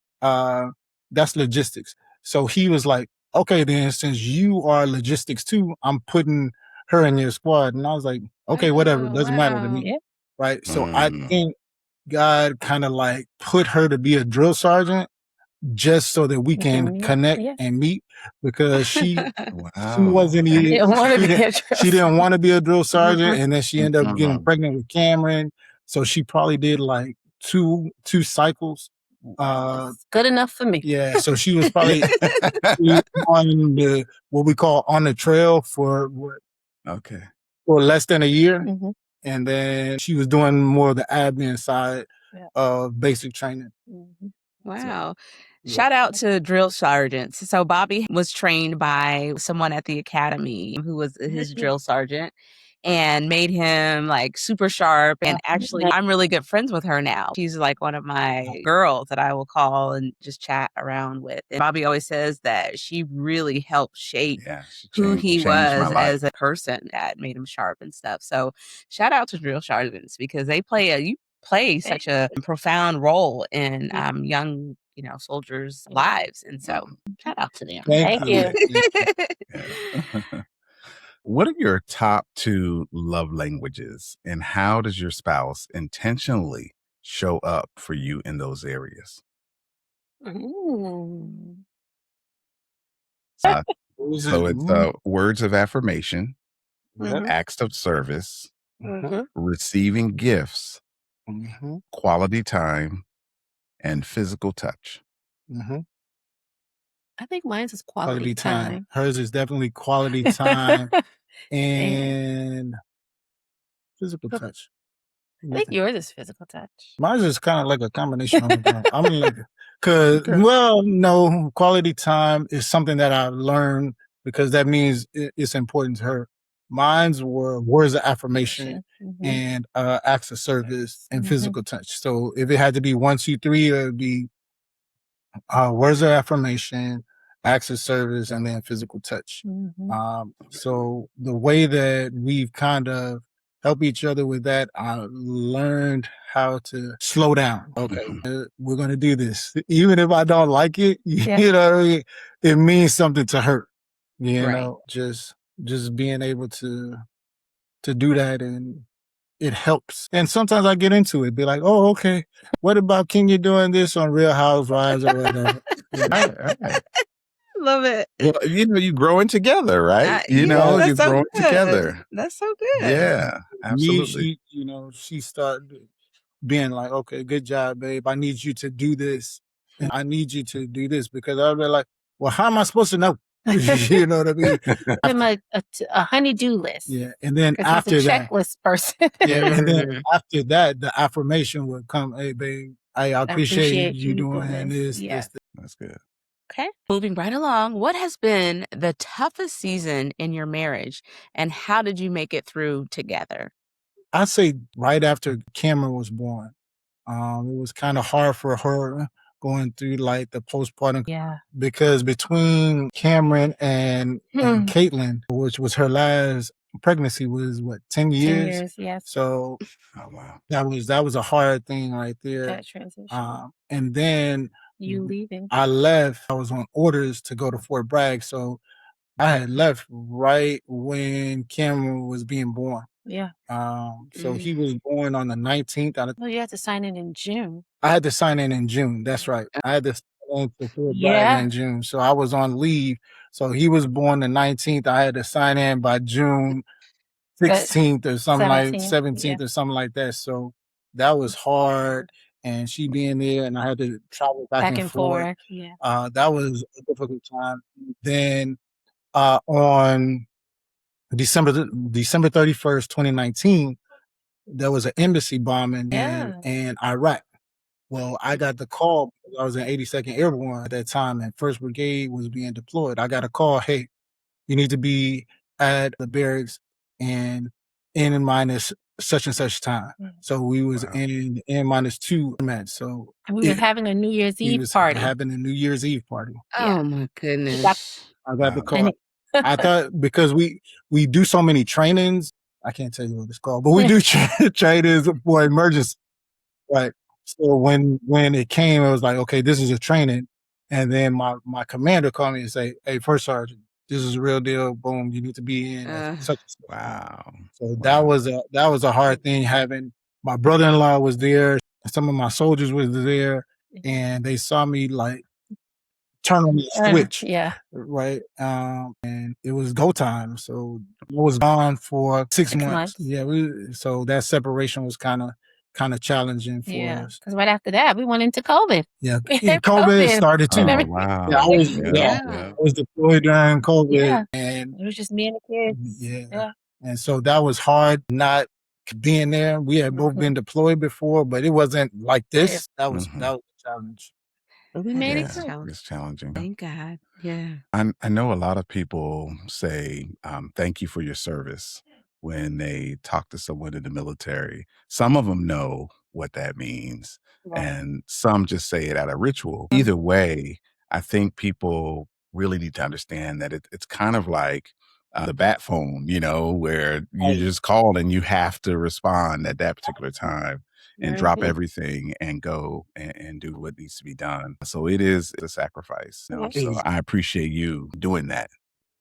That's logistics. So he was like, okay, then since you are logistics too, I'm putting her in your squad. And I was like, okay, whatever, Oh, doesn't matter to wow. me. Yeah. Right. So I Mm. think God kind of like put her to be a drill sergeant just so that we can connect Yeah. and meet because she Wow. wasn't I even, didn't want to be a drill she didn't want to be a drill sergeant. Mhm. And then she ended up getting Mhm. pregnant with Cameron. So she probably did like two cycles. That's good enough for me. Yeah. So she was probably on the what we call on the trail for Okay. less than a year, Mhm. and then she was doing more of the admin side Yeah. of basic training. Mhm. Wow. Yeah. Shout out to drill sergeants. So Bobby was trained by someone at the academy who was his drill sergeant and made him like super sharp. And actually, I'm really good friends with her now. She's like one of my girls that I will call and just chat around with. And Bobby always says that she really helped shape Yeah, she who he changed my was life. as a person, that made him sharp and stuff. So shout out to drill sergeants because you play such a profound role in young, soldiers' lives. And so shout out to them. Thank you. you. Yeah. What are your top 2 love languages, and how does your spouse intentionally show up for you in those areas? Mm. Uh, Those so are- it's words of affirmation, Yep. acts of service, Mhm. receiving gifts, Mhm. quality time, and physical touch. Mhm. I think mine's is Quality quality time. time. Hers is definitely quality time And and physical touch. I think yours is physical touch. Mine is kind of like a combination of them. I'm like, Okay. no, quality time is something that I learned because that means it's important to her. Mine's were words of affirmation Mhm. and acts of service and Mhm. physical touch. So if it had to be 1, 2, 3, it would be words of affirmation, acts of service, and then physical touch. Mhm. So the way that we've kind of helped each other with that, I learned how to slow down. Okay, we're going to do this. Even if I don't like it, Yeah. you know what I mean? It means something to her, Right. just being able to do that, and it helps. And sometimes I get into it, be like, oh, okay, what about Kenya doing this on Real Housewives or whatever? Right. Love it. Well, you growing together, right? Yeah, You're that's so growing good. together. That's so good. Yeah, Me, absolutely. she started being like, okay, good job, babe. I need you to do this. And I need you to do this because I'll be like, well, how am I supposed to know? You know what I mean? Give him a honey-do list. Yeah. And then 'Cause he's after a that, checklist person. yeah. And then Mhm. after that, the affirmation would come, hey, babe, I appreciate you doing this, Yeah. this. That's good. Okay. Moving right along, what has been the toughest season in your marriage and how did you make it through together? I say right after Cameron was born. It was kind of hard for her going through like the postpartum. Yeah. Because between Cameron and Caitlin, which was her last pregnancy, was what 10 10 years. years, yes. So Oh wow. that was a hard thing right there. That transition. And then You leaving. I left. I was on orders to go to Fort Bragg, so I had left right when Cameron was being born. Yeah. So he was born on the 19th. Well, you had to sign it in June. I had to sign in June. That's right. I had to sign in to Fort Bragg Yeah. in June. So I was on leave. So he was born the 19th. I had to sign in by June 16th or something like 17th or something like that. So that was hard. And she being there and I had to travel back and forth. Yeah. That was a difficult time. Then on December 31st, 2019, there was an embassy bombing in Iraq. Well, I got the call because I was in 82nd Airborne at that time, and 1st Brigade was being deployed. I got a call, hey, you need to be at the barracks and in minus such and such time. So we was in -2 match. So And we were having a New Year's Eve party. Having a New Year's Eve party. Oh my goodness. I got the call. I thought because we do so many trainings, I can't tell you what it's called, but we do trainings for emergency. Right. So when it came, it was like, okay, this is a training. And then my commander called me and say, hey, first sergeant, this is a real deal. Boom, you need to be in at such and such. Wow. So that was a hard thing having my brother-in-law was there, some of my soldiers was there, and they saw me like turn on the switch. Yeah. Right. And it was go time. So I was gone for 6 months. Yeah. So that separation was kind of challenging for us. Because right after that, we went into COVID. Yeah. COVID started too. Oh wow. Yeah, I was deployed during COVID and it was just me and the kids. Yeah. And so that was hard not being there. We had both been deployed before, but it wasn't like this. That was a challenge. But we made it Yeah, through. it's challenging. Thank God. Yeah. I know a lot of people say, thank you for your service when they talk to someone in the military. Some of them know what that means, and some just say it out of ritual. Either way, I think people really need to understand that it's kind of like the bat phone, where you just call and you have to respond at that particular time and drop everything and go and do what needs to be done. So it is a sacrifice. So I appreciate you doing that.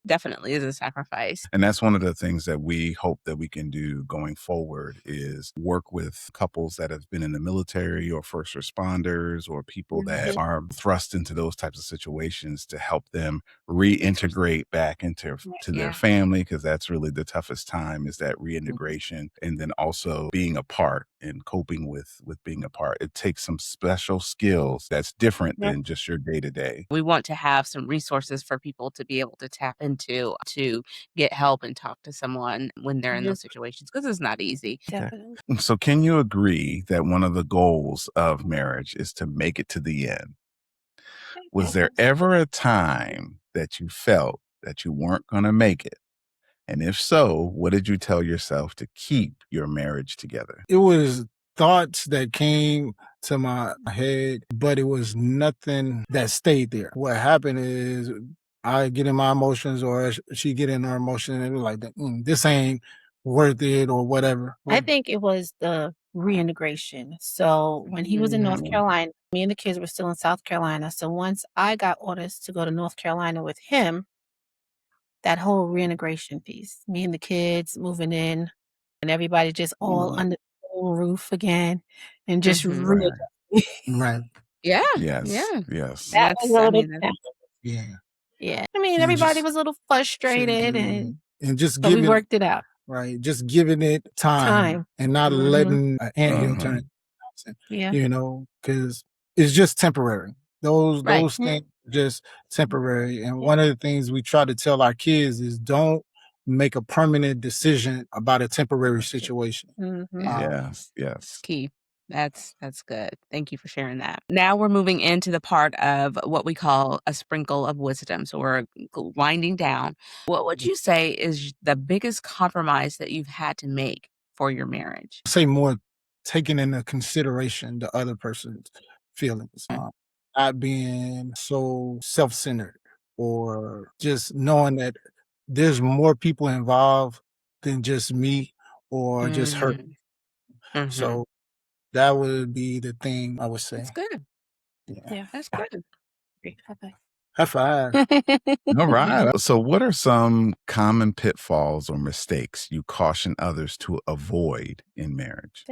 Definitely is a sacrifice. And that's one of the things that we hope that we can do going forward is work with couples that have been in the military or first responders or people that are thrust into those types of situations to help them reintegrate back into their family, because that's really the toughest time, is that reintegration. And then also being apart and coping with being apart. It takes some special skills that's different than just your day-to-day. We want to have some resources for people to be able to tap into to get help and talk to someone when they're in those situations, because it's not easy. Definitely. So can you agree that one of the goals of marriage is to make it to the end? Was there ever a time that you felt that you weren't going to make it? And if so, what did you tell yourself to keep your marriage together? It was thoughts that came to my head, but it was nothing that stayed there. What happened is I get in my emotions or she get in her emotions and we're like, this ain't worth it or whatever. I think it was the reintegration. So when he was in North Carolina, me and the kids were still in South Carolina. So once I got orders to go to North Carolina with him, that whole reintegration piece, me and the kids moving in and everybody just all under the same roof again and just readjusting. Right. Yeah. Yes. Yeah. Yes. That was a little that's Yeah. Yeah. I mean, And everybody just was a little frustrated, just but we giving worked it out. right, just giving it time and not Mhm. letting an anthill turn into a mountain, Yeah. you know, because it's just temporary. Right. Those things are just temporary. And one of the things we try to tell our kids is don't make a permanent decision about a temporary situation. Mhm. Yes, It's yes. key. That's good. Thank you for sharing that. Now we're moving into the part of what we call a sprinkle of wisdom. So we're winding down. What would you say is the biggest compromise that you've had to make for your marriage? Say more taking into consideration the other person's feelings, not being so self-centered or just knowing that there's more people involved than just me or just her. Mm. Mhm. So that would be the thing I would say. That's good. Yeah. That's good. High five. All right. So, what are some common pitfalls or mistakes you caution others to avoid in marriage?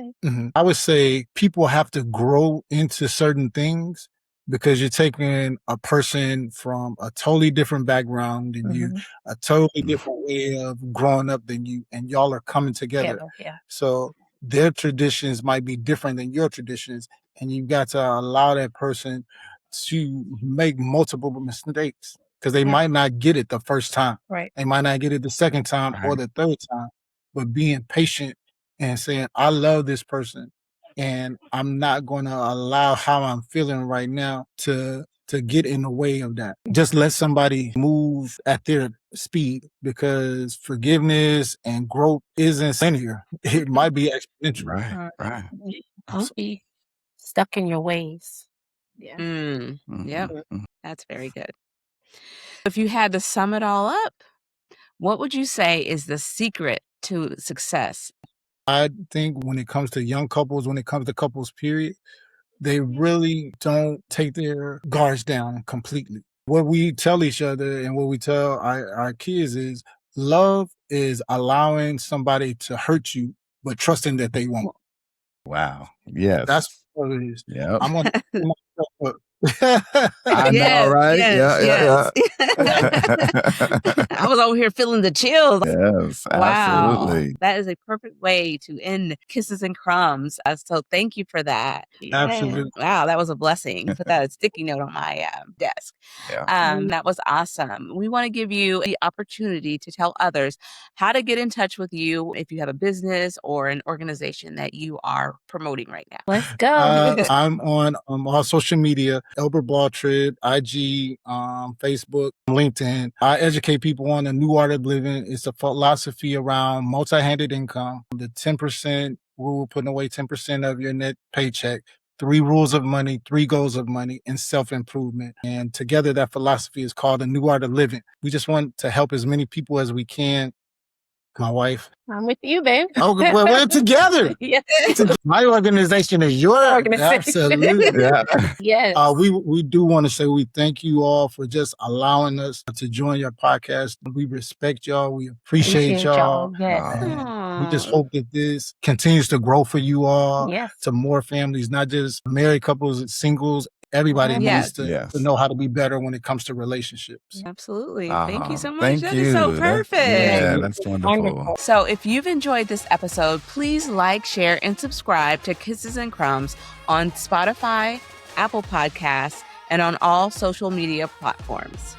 I would say people have to grow into certain things because you're taking a person from a totally different background than you, a totally different way of growing up than you, and y'all are coming together. Yeah. So their traditions might be different than your traditions, and you've got to allow that person to make multiple mistakes because they might not get it the first time. Right. They might not get it the second time or the third time, but being patient and saying, I love this person and I'm not going to allow how I'm feeling right now to get in the way of that. Just let somebody move at their speed because forgiveness and growth isn't linear. It might be exponential. Right. Don't be stuck in your ways. Yeah. Yep. That's very good. If you had to sum it all up, what would you say is the secret to success? I think when it comes to young couples, when it comes to couples, period, they really don't take their guards down completely. What we tell each other and what we tell our kids is love is allowing somebody to hurt you, but trusting that they won't. Wow. Yes. That's what it is. Yep. I'm going to myself up. I know, right? Yes. I was over here feeling the chills. Yes, Wow. absolutely. That is a perfect way to end Kisses and Crumbs. So thank you for that. Absolutely. Wow, that was a blessing. Put that sticky note on my desk. Yeah. That was awesome. We want to give you the opportunity to tell others how to get in touch with you if you have a business or an organization that you are promoting right now. Let's go. I'm on all social media, Elbert Ball Trip, IG, Facebook, LinkedIn. I educate people on the new art of living. It's a philosophy around multi-handed income, the 10% rule, putting away 10% of your net paycheck, 3 rules of money, 3 goals of money, and self-improvement. And together that philosophy is called the new art of living. We just want to help as many people as we can. My wife. I'm with you, babe. Oh, well, we're together. Yeah. My organization is your Organization. Absolutely. Yeah. Yes. We do want to say we thank you all for just allowing us to join your podcast. We respect y'all. We appreciate y'all. Yes. And we just hope that this continues to grow for you all, Yes. to more families, not just married couples, singles. Everybody needs to know how to be better when it comes to relationships. Absolutely. Thank you so much. Thank That you. is so perfect. That's wonderful. So if you've enjoyed this episode, please like, share, and subscribe to Kisses and Crumbs on Spotify, Apple Podcasts, and on all social media platforms.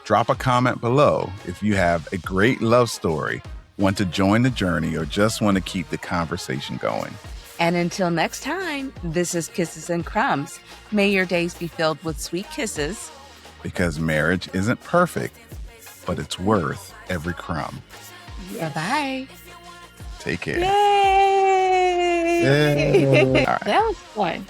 Drop a comment below if you have a great love story, want to join the journey, or just want to keep the conversation going. And until next time, this is Kisses and Crumbs. May your days be filled with sweet kisses. Because marriage isn't perfect, but it's worth every crumb. Bye-bye. Take care. Yay! All right. That was fun.